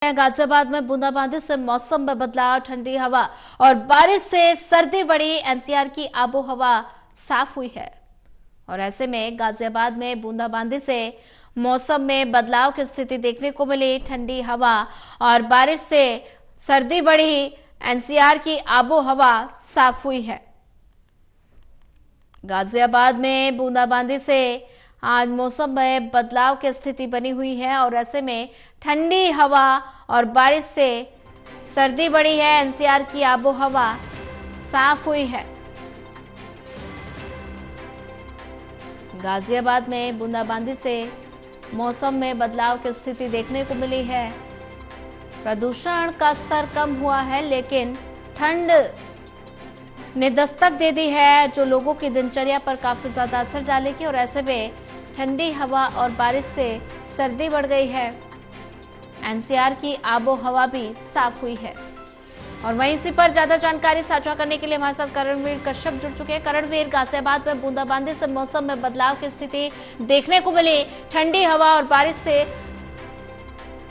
गाजियाबाद में बूंदाबांदी से मौसम में बदलाव, ठंडी हवा और बारिश से सर्दी बढ़ी। एनसीआर की आबो हवा साफ हुई है और ऐसे में गाजियाबाद में बूंदाबांदी से मौसम में बदलाव की स्थिति देखने को मिली। ठंडी हवा और बारिश से सर्दी बढ़ी। एनसीआर की आबो हवा साफ हुई है। गाजियाबाद में बूंदाबांदी से आज मौसम में बदलाव की स्थिति बनी हुई है और ऐसे में ठंडी हवा और बारिश से सर्दी बढ़ी है। एनसीआर की आबो हवा साफ हुई है। गाजियाबाद में बूंदाबांदी से मौसम में बदलाव की स्थिति देखने को मिली है। प्रदूषण का स्तर कम हुआ है, लेकिन ठंड ने दस्तक दे दी है, जो लोगों की दिनचर्या पर काफी ज्यादा असर डालेगी और ऐसे में ठंडी हवा और बारिश से सर्दी बढ़ गई है। एनसीआर की आबो हवा भी साफ हुई है। और वहीं इसी पर ज्यादा जानकारी साझा करने के लिए हमारे साथ करणवीर कश्यप जुड़ चुके हैं। करणवीर, गाजियाबाद में बूंदाबांदी से मौसम में बदलाव की स्थिति देखने को मिली। ठंडी हवा और बारिश से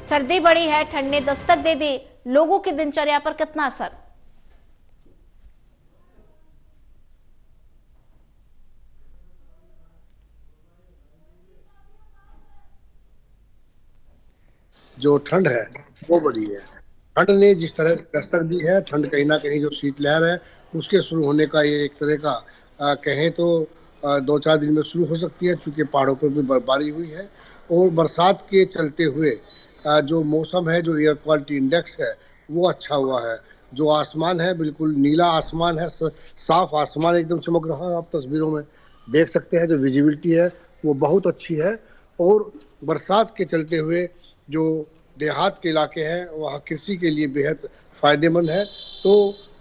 सर्दी बढ़ी है, ठंड ने दस्तक दे दी। लोगों की दिनचर्या पर कितना असर? जो ठंड है वो बढ़ी है। ठंड ने जिस तरह से दस्तक दी है, ठंड कहीं ना कहीं जो शीतलहर है उसके शुरू होने का ये एक तरह का कहें तो 2-4 दिन में शुरू हो सकती है, चूंकि पहाड़ों पर भी बर्फबारी हुई है और बरसात के चलते हुए जो मौसम है, जो एयर क्वालिटी इंडेक्स है वो अच्छा हुआ है। जो आसमान है बिल्कुल नीला आसमान है, साफ आसमान एकदम चमक रहा है। आप तस्वीरों में देख सकते हैं जो विजिबिलिटी है वो बहुत अच्छी है। और बरसात के चलते हुए जो देहात के इलाके हैं वहाँ कृषि के लिए बेहद फायदेमंद है। तो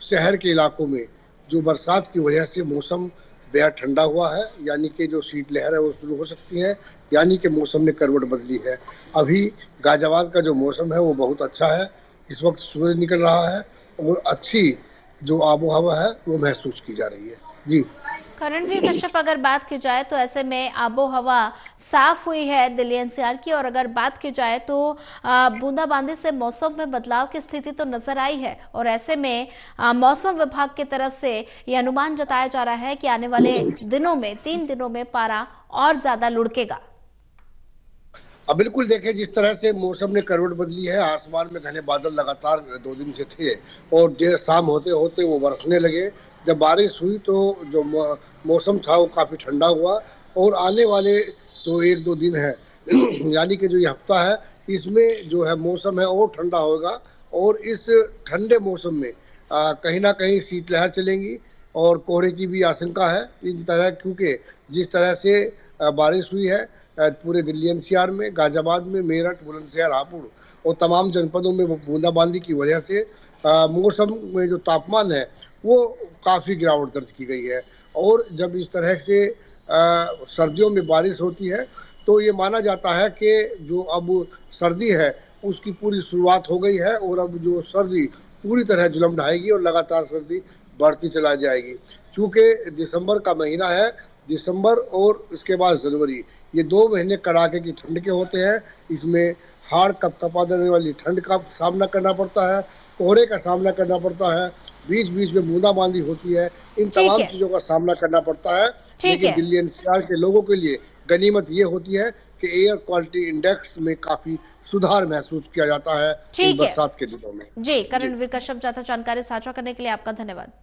शहर के इलाकों में जो बरसात की वजह से मौसम बेहद ठंडा हुआ है, यानी कि जो शीतलहर है वो शुरू हो सकती है, यानी कि मौसम ने करवट बदली है। अभी गाजियाबाद का जो मौसम है वो बहुत अच्छा है। इस वक्त सूरज निकल रहा है और अच्छी जो आबो हवा है वो महसूस की जा रही है। जी करणवीर कश्यप, अगर बात की जाए तो ऐसे में आबो हवा साफ हुई है दिल्ली एनसीआर की। और अगर बात की जाए तो बूंदाबांदी से मौसम में बदलाव की स्थिति तो नजर आई है और ऐसे में मौसम विभाग की तरफ से यह अनुमान जताया जा रहा है कि आने वाले दिनों में 3 दिनों में पारा और ज्यादा लुढ़केगा। अब बिल्कुल देखें, जिस तरह से मौसम ने करवट बदली है, आसमान में घने बादल लगातार 2 दिन से थे और देर शाम होते होते वो बरसने लगे। जब बारिश हुई तो जो मौसम था वो काफ़ी ठंडा हुआ और आने वाले जो 1-2 दिन है यानी कि जो ये हफ्ता है, इसमें जो है मौसम है और ठंडा होगा। और इस ठंडे मौसम में कहीं ना कहीं शीतलहर चलेंगी और कोहरे की भी आशंका है इन तरह, क्योंकि जिस तरह से बारिश हुई है पूरे दिल्ली एनसीआर में, गाजियाबाद में, मेरठ, बुलंदशहर, हापुड़ और तमाम जनपदों में बूंदाबांदी की वजह से मौसम में जो तापमान है वो काफ़ी गिरावट दर्ज की गई है। और जब इस तरह से सर्दियों में बारिश होती है तो ये माना जाता है कि जो अब सर्दी है उसकी पूरी शुरुआत हो गई है और अब जो सर्दी पूरी तरह जुलम ढाएगी और लगातार सर्दी बढ़ती चला जाएगी। चूँकि दिसंबर का महीना है, दिसंबर और इसके बाद जनवरी, ये 2 महीने कड़ाके की ठंड के होते हैं। इसमें हाड़ कपकपा देने वाली ठंड का सामना करना पड़ता है, कोहरे का सामना करना पड़ता है, बीच बीच में बूंदाबांदी होती है। इन तमाम चीजों का सामना करना पड़ता है। लेकिन दिल्ली एनसीआर के लोगों के लिए गनीमत ये होती है कि एयर क्वालिटी इंडेक्स में काफी सुधार महसूस किया जाता है इन बरसात के दिनों में। जी, करणवीर कश्यप, ज्यादा जानकारी साझा करने के लिए आपका धन्यवाद।